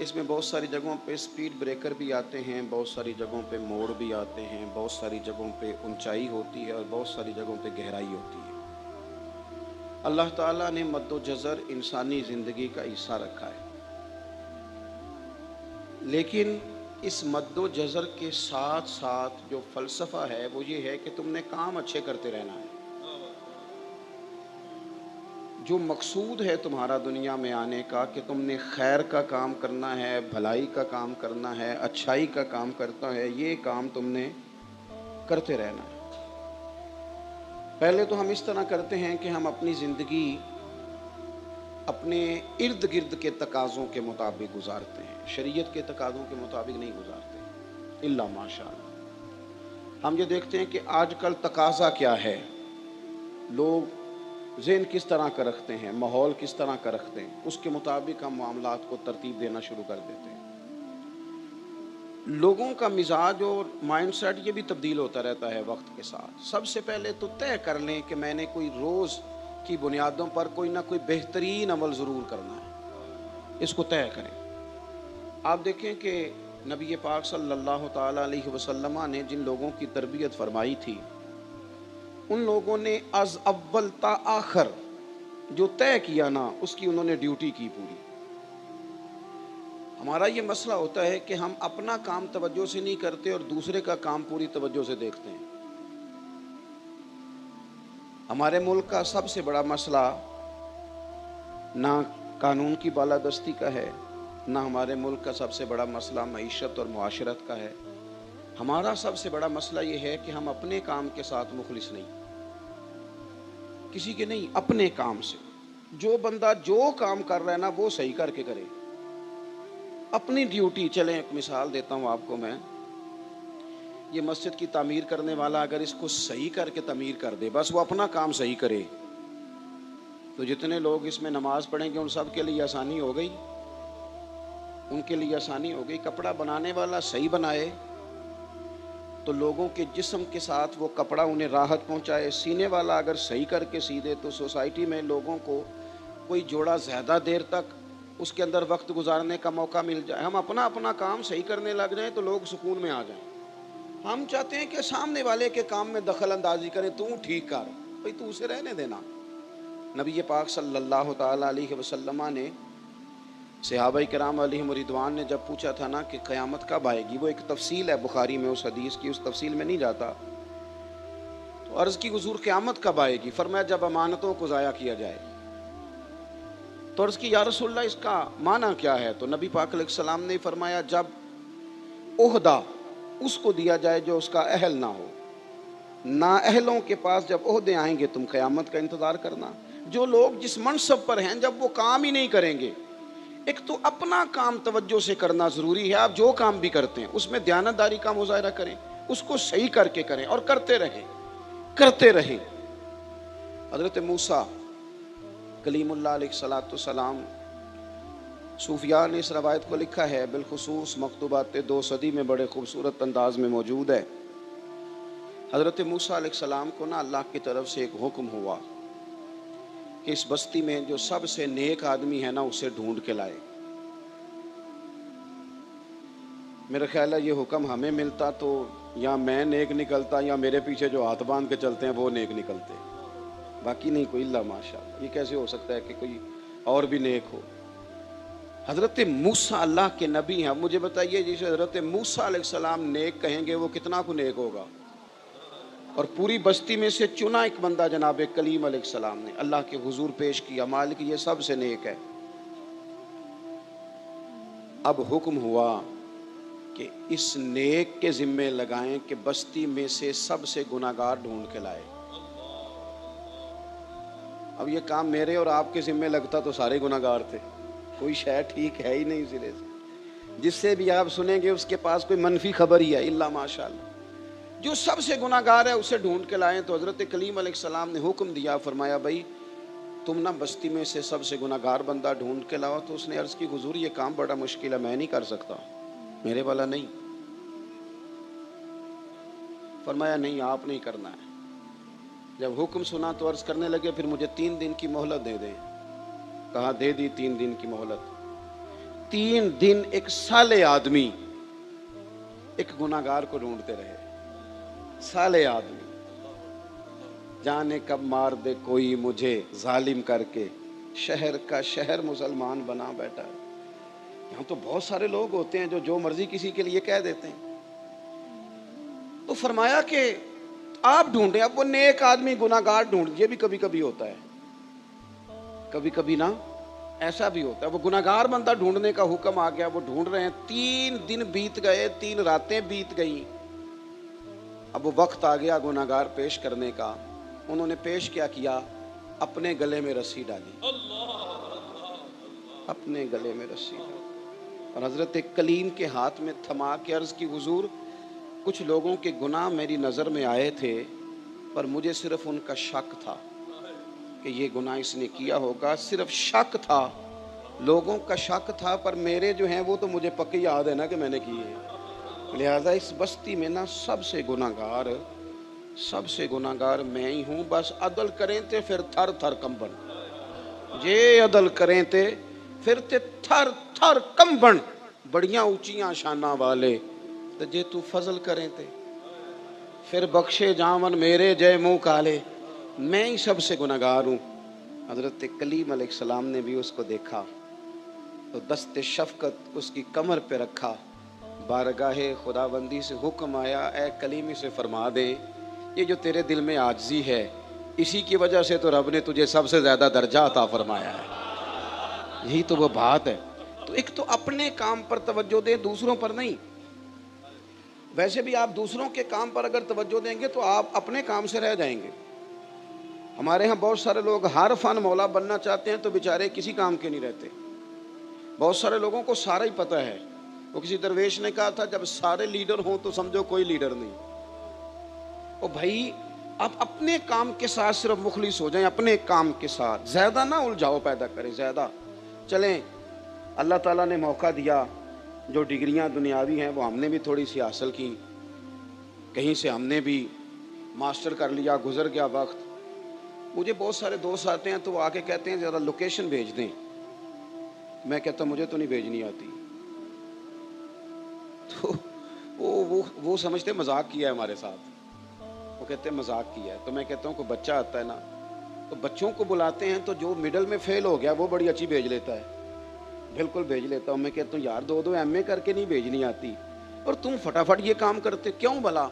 اس میں بہت ساری جگہوں پہ سپیڈ بریکر بھی آتے ہیں، بہت ساری جگہوں پہ موڑ بھی آتے ہیں، بہت ساری جگہوں پہ اونچائی ہوتی ہے اور بہت ساری جگہوں پہ گہرائی ہوتی ہے۔ اللہ تعالیٰ نے مد و جزر انسانی زندگی کا حصہ رکھا ہے، لیکن اس مد و جزر کے ساتھ ساتھ جو فلسفہ ہے وہ یہ ہے کہ تم نے کام اچھے کرتے رہنا ہے۔ جو مقصود ہے تمہارا دنیا میں آنے کا کہ تم نے خیر کا کام کرنا ہے، بھلائی کا کام کرنا ہے، اچھائی کا کام کرتا ہے، یہ کام تم نے کرتے رہنا ہے۔ پہلے تو ہم اس طرح کرتے ہیں کہ ہم اپنی زندگی اپنے ارد گرد کے تقاضوں کے مطابق گزارتے ہیں، شریعت کے تقاضوں کے مطابق نہیں گزارتے، الا ماشاء اللہ۔ ہم یہ دیکھتے ہیں کہ آج کل تقاضا کیا ہے، لوگ ذہن کس طرح کا رکھتے ہیں، ماحول کس طرح کا رکھتے ہیں، اس کے مطابق ہم معاملات کو ترتیب دینا شروع کر دیتے ہیں۔ لوگوں کا مزاج اور مائنڈ سیٹ یہ بھی تبدیل ہوتا رہتا ہے وقت کے ساتھ۔ سب سے پہلے تو طے کر لیں کہ میں نے کوئی روز کی بنیادوں پر کوئی نہ کوئی بہترین عمل ضرور کرنا ہے، اس کو طے کریں۔ آپ دیکھیں کہ نبی پاک صلی اللہ تعالیٰ علیہ وسلم نے جن لوگوں کی تربیت فرمائی تھی، ان لوگوں نے از اول تا آخر جو طے کیا نا، اس کی انہوں نے ڈیوٹی کی پوری۔ ہمارا یہ مسئلہ ہوتا ہے کہ ہم اپنا کام توجہ سے نہیں کرتے اور دوسرے کا کام پوری توجہ سے دیکھتے ہیں۔ ہمارے ملک کا سب سے بڑا مسئلہ نہ قانون کی بالادستی کا ہے، نہ ہمارے ملک کا سب سے بڑا مسئلہ معیشت اور معاشرت کا ہے۔ ہمارا سب سے بڑا مسئلہ یہ ہے کہ ہم اپنے کام کے ساتھ مخلص نہیں، کسی کے نہیں، اپنے کام سے۔ جو بندہ جو کام کر رہا ہے نا وہ صحیح کر کے کرے، اپنی ڈیوٹی۔ چلیں ایک مثال دیتا ہوں آپ کو میں، یہ مسجد کی تعمیر کرنے والا اگر اس کو صحیح کر کے تعمیر کر دے، بس وہ اپنا کام صحیح کرے، تو جتنے لوگ اس میں نماز پڑھیں گے ان سب کے لیے آسانی ہو گئی، ان کے لیے آسانی ہو گئی۔ کپڑا بنانے والا صحیح بنائے تو لوگوں کے جسم کے ساتھ وہ کپڑا انہیں راحت پہنچائے، سینے والا اگر صحیح کر کے سی دے تو سوسائٹی میں لوگوں کو کوئی جوڑا زیادہ دیر تک اس کے اندر وقت گزارنے کا موقع مل جائے۔ ہم اپنا اپنا کام صحیح کرنے لگ جائیں تو لوگ سکون میں آ جائیں۔ ہم چاہتے ہیں کہ سامنے والے کے کام میں دخل اندازی کریں، تو ٹھیک کر بھئی، تو اسے رہنے دینا۔ نبی پاک صلی اللہ تعالیٰ علیہ وسلم نے صحابہ کرام علیہم رضوان نے جب پوچھا تھا نا کہ قیامت کب آئے گی، وہ ایک تفصیل ہے بخاری میں اس حدیث کی، اس تفصیل میں نہیں جاتا، تو عرض کی حضور قیامت کب آئے گی؟ فرمایا جب امانتوں کو ضائع کیا جائے۔ تو عرض کی یا رسول اللہ اس کا معنی کیا ہے؟ تو نبی پاک علیہ السلام نے فرمایا جب عہدہ اس کو دیا جائے جو اس کا اہل نہ ہو، نااہلوں کے پاس جب عہدے آئیں گے تم قیامت کا انتظار کرنا۔ جو لوگ جس منصب پر ہیں جب وہ کام ہی نہیں کریں گے، ایک تو اپنا کام توجہ سے کرنا ضروری ہے، آپ جو کام بھی کرتے ہیں اس میں دیانتداری کا مظاہرہ کریں، اس کو صحیح کر کے کریں اور کرتے رہیں۔ حضرت موسیٰ کلیم اللہ علیہ السلام، صوفیاء نے اس روایت کو لکھا ہے، بالخصوص مکتوبات 2 صدی میں بڑے خوبصورت انداز میں موجود ہے۔ حضرت موسیٰ علیہ السلام کو نا اللہ کی طرف سے ایک حکم ہوا کہ اس بستی میں جو سب سے نیک آدمی ہے نا اسے ڈھونڈ کے لائے۔ میرا خیال ہے یہ حکم ہمیں ملتا تو یا میں نیک نکلتا یا میرے پیچھے جو ہاتھ باندھ کے چلتے ہیں وہ نیک نکلتے، باقی نہیں کوئی، اللہ ماشاءاللہ۔ یہ کیسے ہو سکتا ہے کہ کوئی اور بھی نیک ہو؟ حضرت موسیٰ اللہ کے نبی ہیں۔ اب مجھے بتائیے جسے حضرت موسیٰ علیہ السلام نیک کہیں گے وہ کتنا کو نیک ہوگا؟ اور پوری بستی میں سے چنا ایک بندہ جناب کلیم علیہ السلام نے اللہ کے حضور پیش کیا، مالک یہ سب سے نیک ہے۔ اب حکم ہوا کہ اس نیک کے ذمے لگائیں کہ بستی میں سے سب سے گناہگار ڈھونڈ کے لائے۔ اب یہ کام میرے اور آپ کے ذمے لگتا تو سارے گناہگار تھے، کوئی شے ٹھیک ہے ہی نہیں سرے سے۔ جس سے بھی آپ سنیں گے اس کے پاس کوئی منفی خبر ہی ہے، اللہ ماشاءاللہ۔ جو سب سے گناہگار ہے اسے ڈھونڈ کے لائیں۔ تو حضرت کلیم علیہ السلام نے حکم دیا، فرمایا بھائی تم نہ بستی میں سے سب سے گناہگار بندہ ڈھونڈ کے لاؤ۔ تو اس نے عرض کی حضور یہ کام بڑا مشکل ہے، میں نہیں کر سکتا، میرے والا نہیں۔ فرمایا نہیں آپ نہیں کرنا ہے۔ جب حکم سنا تو عرض کرنے لگے پھر مجھے 3 دن کی مہلت دے دیں۔ کہا دے دی 3 دن کی مہلت۔ 3 दिन एक साले आदमी एक गुनाहगार को ढूंढते रहे, साले आदमी, जाने कब मार दे कोई मुझे जालिम करके, शहर का शहर मुसलमान बना बैठा है। यहाँ तो बहुत सारे लोग होते हैं जो मर्जी किसी के लिए कह देते हैं। तो फरमाया कि आप ढूंढें। अब वो नेक आदमी गुनाहगार ढूंढ, ये भी कभी कभी होता है, कभी कभी ना ऐसा भी होता है। वो गुनाहगार बंदा ढूंढने का हुक्म आ गया, वो ढूंढ रहे हैं। 3 दिन बीत गए, 3 रातें बीत गई। अब वो वक्त आ गया गुनाहगार पेश करने का। उन्होंने पेश क्या किया? अपने गले में रस्सी डाली, अपने गले में रस्सी डाली और हजरत कलीम के हाथ में थमा के अर्ज की, हुजूर कुछ लोगों के गुनाह मेरी नज़र में आए थे, पर मुझे सिर्फ उनका शक था कि ये गुनाह इसने किया होगा, सिर्फ शक था, लोगों का शक था, पर मेरे जो हैं वो तो मुझे पक्की याद है ना कि मैंने किए हैं। लिहाजा इस बस्ती में ना सबसे गुनाहगार मैं ही हूँ। बस अदल करें ते फिर थर थर कंबन, जे अदल करें ते फिर ते थर थर कंबन, बड़ियां ऊंचियां शाना वाले, तो जे तू फजल करें ते फिर बख्शे जावन मेरे जय मुँह काले। मैं ही सबसे गुनाहगार हूँ। हज़रत कलीम अलैहिस्सलाम ने भी उसको देखा तो दस्ते शफ़क़त उसकी कमर पे रखा। बारगाहे खुदाबंदी से हुक्म आया, ए कलीम से फरमा दे, ये जो तेरे दिल में आजिज़ी है, इसी की वजह से तो रब ने तुझे सबसे ज़्यादा दर्जा अता फरमाया है। यही तो वो बात है। तो एक तो अपने काम पर तवज्जो दें, दूसरों पर नहीं। वैसे भी आप दूसरों के काम पर अगर तवज्जो देंगे तो आप अपने काम से रह जाएंगे। हमारे यहाँ बहुत सारे लोग हर फन मौला बनना चाहते हैं तो बेचारे किसी काम के नहीं रहते। बहुत सारे लोगों को सारा ही पता है। वो किसी दरवेश ने कहा था, जब सारे लीडर हों तो समझो कोई लीडर नहीं। ओ भाई, आप अपने काम के साथ सिर्फ मुखलिस हो जाएं, अपने काम के साथ ज़्यादा ना उलझाव पैदा करें। ज़्यादा चलें, अल्लाह ताला ने मौका दिया, जो डिग्रियां दुनियावी हैं वो हमने भी थोड़ी सी हासिल की, कहीं से हमने भी मास्टर कर लिया, गुजर गया वक्त। मुझे बहुत सारे दोस्त आते हैं तो वो आके कहते हैं ज़रा लोकेशन भेज दें। मैं कहता हूँ मुझे तो नहीं भेजनी आती। तो वो समझते मजाक किया है हमारे साथ, वो कहते हैं मजाक किया है। तो मैं कहता हूँ कोई बच्चा आता है ना, तो बच्चों को बुलाते हैं तो जो मिडल में फेल हो गया वो बड़ी अच्छी भेज लेता है, बिल्कुल भेज लेता हूँ। मैं कहता हूँ यार 2-2 MA करके नहीं भेजनी आती और तुम फटाफट ये काम करते क्यों भला?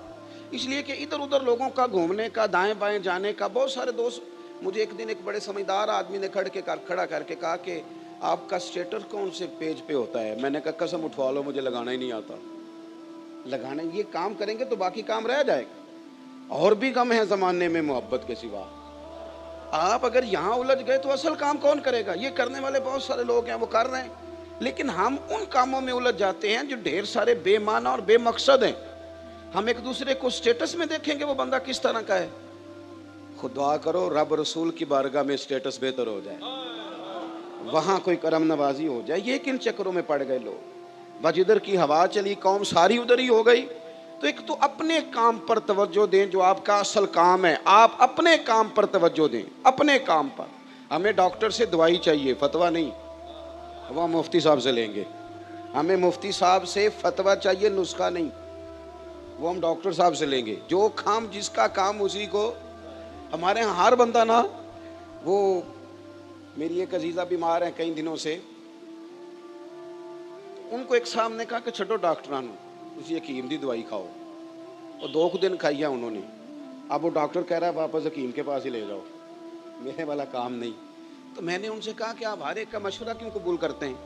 इसलिए कि इधर उधर लोगों का घूमने का, दाएं बाएं जाने का। बहुत सारे दोस्त, मुझे एक दिन एक बड़े समझदार आदमी ने खड़ा करके कहा कि आपका स्टेटस कौन से पेज पे होता है? मैंने कहा कसम उठवा लो, मुझे लगाना ही नहीं आता। लगाना, ये काम करेंगे तो बाकी काम रह जाएगा। और भी कम है ज़माने में मोहब्बत के सिवा। आप अगर यहाँ उलझ गए तो असल काम कौन करेगा? ये करने वाले बहुत सारे लोग हैं, वो कर रहे हैं, लेकिन हम उन कामों में उलझ जाते हैं जो ढेर सारे बेमाना और बेमकसद हैं। हम एक दूसरे को स्टेटस में देखेंगे वो बंदा किस तरह का है। खुद दुआ करो रब रसूल की बारगाह में स्टेटस बेहतर हो जाए, वहाँ कोई करम नवाजी हो जाए। ये किन चक्करों में पड़ गए लोग? बस जिधर की हवा चली कौम सारी उधर ही हो गई। तो एक तो अपने काम पर तवज्जो दें, जो आपका असल काम है, आप अपने काम पर तवज्जो दें, अपने काम पर। हमें डॉक्टर से दवाई चाहिए, फतवा नहीं, वो मुफ्ती साहब से लेंगे। हमें मुफ्ती साहब से फतवा चाहिए, नुस्खा नहीं, वो हम डॉक्टर साहब से लेंगे। जो काम जिसका काम उसी को। हमारे यहाँ हर बंदा ना, वो मेरी एक अजीज़ा बीमार है कई दिनों से, उनको एक साहब ने कहा कि छो डॉक्टरान उसी हकीम की दवाई खाओ, और 2 दिन खाई है उन्होंने। अब वो डॉक्टर कह रहा है वापस हकीम के पास ही ले जाओ, मेरे वाला काम नहीं। तो मैंने उनसे कहा कि आप हर एक का मशवरा क्यों कबूल करते हैं?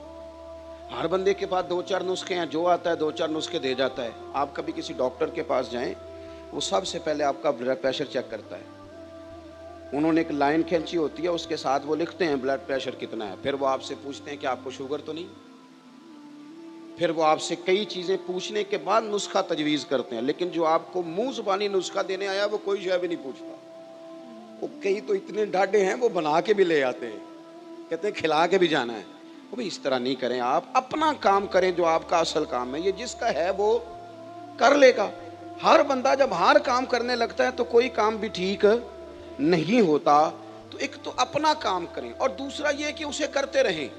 हर बंदे के पास 2-4 नुस्खे हैं, जो आता है 2-4 नुस्खे दे जाता है। आप कभी किसी डॉक्टर के पास जाएं, वो सबसे पहले आपका ब्लड प्रेशर चेक करता है। उन्होंने एक लाइन खींची होती है, उसके साथ वो लिखते हैं ब्लड प्रेशर कितना है। फिर वो आपसे पूछते हैं कि आपको शुगर तो नहीं। फिर वो आपसे कई चीज़ें पूछने के बाद नुस्खा तजवीज़ करते हैं। लेकिन जो आपको मुंह ज़ुबानी नुस्खा देने आया वो कोई शय भी नहीं पूछता। वो कई तो इतने डाढ़े हैं वो बना के भी ले आते हैं, कहते हैं खिला के भी जाना है। वो भी इस तरह नहीं करें, आप अपना काम करें जो आपका असल काम है। ये जिसका है वो कर लेगा। हर बंदा जब हर काम करने लगता है तो कोई काम भी ठीक नहीं होता। तो एक तो अपना काम करें और दूसरा ये कि उसे करते रहें।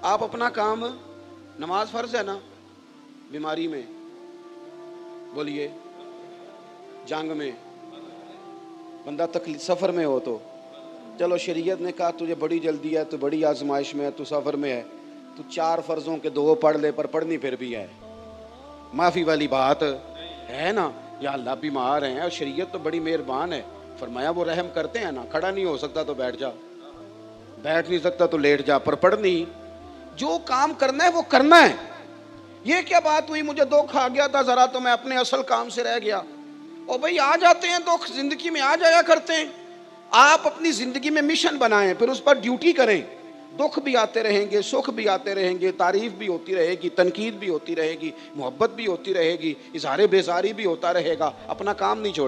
आप अपना काम नमाज फर्ज है ना, बीमारी में, बोलिए, जंग में, बंदा तकलीफ सफ़र में हो तो चलो शरीयत ने कहा तुझे बड़ी जल्दी है, तू बड़ी आजमाइश में है, तू सफ़र में है, तू 4 फ़र्ज़ों के 2 पढ़ ले, पर पढ़नी फिर भी है, माफ़ी वाली बात है ना। या अल्लाह बीमार हैं और शरीयत तो बड़ी मेहरबान है, फरमाया वो रहम करते हैं ना, खड़ा नहीं हो सकता तो बैठ जा, बैठ नहीं सकता तो लेट जा, पर पढ़नी, जो काम करना है वो करना है। ये क्या बात हुई मुझे दुख आ गया था ज़रा तो मैं अपने असल काम से रह गया, और भाई आ जाते हैं दुख, जिंदगी में आ जाया करते हैं। आप अपनी जिंदगी में मिशन बनाएं, फिर उस पर ड्यूटी करें, दुख भी आते रहेंगे, सुख भी आते रहेंगे, तारीफ भी होती रहेगी, तनकीद भी होती रहेगी, मोहब्बत भी होती रहेगी, इजहार बेजारी भी होता रहेगा, अपना काम नहीं छोड़ें।